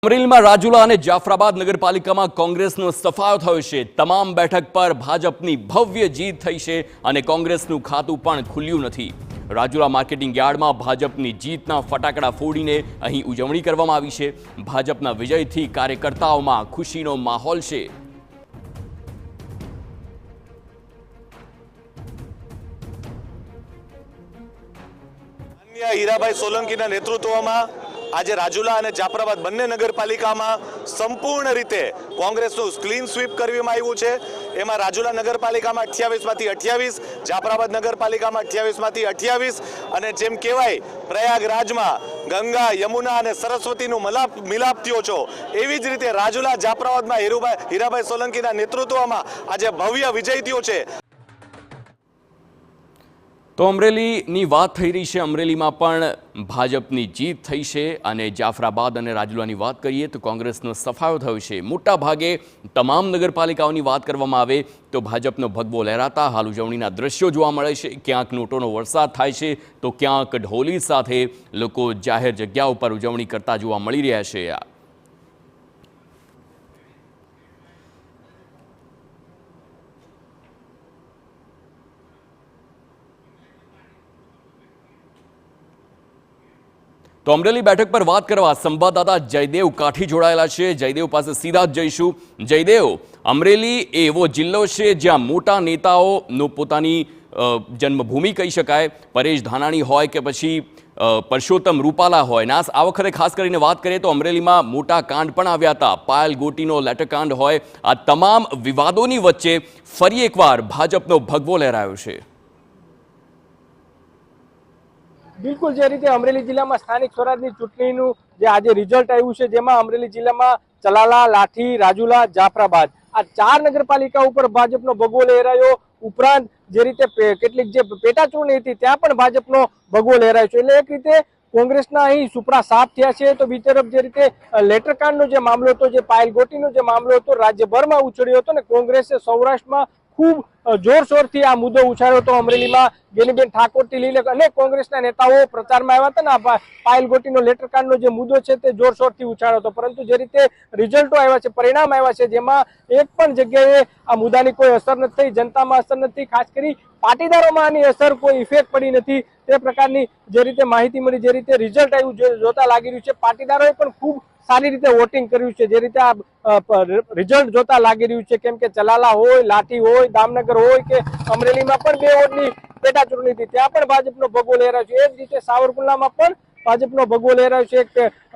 અમરેલીમાં રાજુલા અને જાફરાબાદ નગરપાલિકામાં કોંગ્રેસનો સફાયો થયો છે। તમામ બેઠક પર ભાજપની ભવ્ય જીત થઈ છે અને કોંગ્રેસનું ખાતું પણ ખુલ્યું નથી। રાજુલા માર્કેટિંગ યાર્ડમાં ભાજપની જીતના ફટાકડા ફોડીને અહીં ઉજવણી કરવામાં આવી છે। ભાજપના વિજયથી કાર્યકર્તાઓમાં ખુશીનો માહોલ છે। હીરાભાઈ સોલંકીના નેતૃત્વમાં આજે રાજુલા અને જાફરાબાદ બંને નગરપાલિકામાં સંપૂર્ણ રીતે કોંગ્રેસનું ક્લીન સ્વીપ કરવામાં આવ્યું છે। એમાં રાજુલા નગરપાલિકામાં 28માંથી 28, જાફરાબાદ નગરપાલિકામાં 28માંથી 28 અને જેમ કહેવાય પ્રયાગરાજમાં ગંગા યમુના અને સરસ્વતીનું મિલાપ થયો છો એવી જ રીતે રાજુલા જાફરાબાદમાં હીરાભાઈ સોલંકીના નેતૃત્વમાં આજે ભવ્ય વિજય થયો છે। તો અમરેલીની વાત થઈ રહી છે। અમરેલીમાં પણ ભાજપની જીત થઈ છે અને જાફરાબાદ અને રાજુલાની વાત કરીએ તો કોંગ્રેસનો સફાયો થયો છે। મોટા ભાગે તમામ નગરપાલિકાઓની વાત કરવામાં આવે તો ભાજપનો ભગવો લહેરાતા હાલ ઉજવણીના દ્રશ્યો જોવા મળે છે। ક્યાંક નોટોનો વરસાદ થાય છે તો ક્યાંક ઢોલી સાથે લોકો જાહેર જગ્યા ઉપર ઉજવણી કરતા જોવા મળી રહ્યા છે। તો અમરેલી બેઠક પર વાત કરવા સંવાદદાતા જયદેવ કાઠી જોડાયેલા છે। જયદેવ પાસે સીધા જ જઈશું। જયદેવ, અમરેલી એ એવો જિલ્લો છે જ્યાં મોટા નેતાઓનો પોતાની જન્મભૂમિ કહી શકાય। પરેશ ધાનાણી હોય કે પછી પરસોત્તમ રૂપાલા હોય ને આ વખતે ખાસ કરીને વાત કરીએ તો અમરેલીમાં મોટા કાંડ પણ આવ્યા હતા। પાયલ ગોટીનો લેટરકાંડ હોય, આ તમામ વિવાદોની વચ્ચે ફરી એકવાર ભાજપનો ભગવો લહેરાયો છે। બિલકુલ જે રીતે અમરેલી જિલ્લામાં સ્થાનિક સ્વરાજની ચૂંટણીનું જે આજે રિઝલ્ટ આવ્યું છે જેમાં અમરેલી જિલ્લામાં ચલાલા, લાઠી, રાજુલા, જાફરાબાદ આ 4 નગરપાલિકા ઉપર ભાજપનો ભગવો લહેરાયો। ઉપરાંત જે રીતે કેટલીક જે પેટા ચૂંટણી હતી ત્યાં પણ ભાજપનો ભગવો લહેરાયો છે। એટલે એક રીતે કોંગ્રેસના અહીં સુપડા સાફ થયા છે। તો બીજી તરફ જે રીતે લેટરકાંડનો જે મામલો હતો, જે પાયલ ગોટીનો જે મામલો હતો, રાજ્યભરમાં ઉછળ્યો હતો ને કોંગ્રેસે સૌરાષ્ટ્રમાં ખૂબ જોરશોરથી આ મુદ્દો ઉછાળ્યો હતો। અમરેલીમાં ગેનીબેન ઠાકોરથી લઈને અનેક કોંગ્રેસના નેતાઓ પ્રચારમાં આવ્યા હતા ને પાયલ ગોટીનો લેટરકાંડનો જે મુદ્દો છે તે જોરશોરથી ઉછાળ્યો હતો। પરંતુ જે રીતે રિઝલ્ટો આવ્યા છે, પરિણામ આવ્યા છે, જેમાં એક પણ જગ્યાએ આ મુદ્દાની કોઈ અસર નથી થઈ, જનતામાં અસર નથી, ખાસ કરી પાટીદારોમાં આની અસર કોઈ ઇફેક્ટ પડી નથી। તે પ્રકારની જે રીતે માહિતી મળી, જે રીતે રિઝલ્ટ આવ્યું જોતા લાગી રહ્યું છે, પાટીદારોએ પણ ખૂબ સારી રીતે વોટિંગ કર્યું છે। જે રીતે આ રિઝલ્ટ જોતા લાગી રહ્યું છે, કેમ કે ચલાલા હોય, લાઠી હોય, દામનગર હોય કે અમરેલીમાં પણ 2 વોર્ડની પેટા ચૂંટણી હતી ત્યાં પણ ભાજપનો ભગવો લહેરાયો છે। એ જ રીતે સાવરકુંડલામાં પણ ભાજપનો ભગવો લહેરાયો છે। એક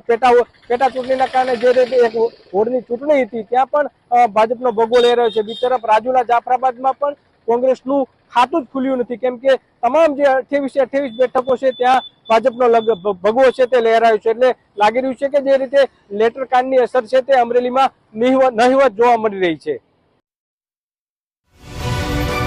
પેટા ચૂંટણીના કારણે જે રીતે એક વોર્ડની ચૂંટણી હતી ત્યાં પણ ભાજપનો ભગવો લહેરાયો છે। બીજી તરફ રાજુલા, જાફરાબાદમાં પણ કોંગ્રેસનું ખાતું જ ખુલ્યું નથી, કેમ કે તમામ જે 28 બેઠકો છે ત્યાં ભાજપનો ભગવો છે તે લહેરાયો છે। એટલે લાગી રહ્યું છે કે જે રીતે લેટરકાંડની અસર છે તે અમરેલીમાં નહિવત જોવા મળી રહી છે।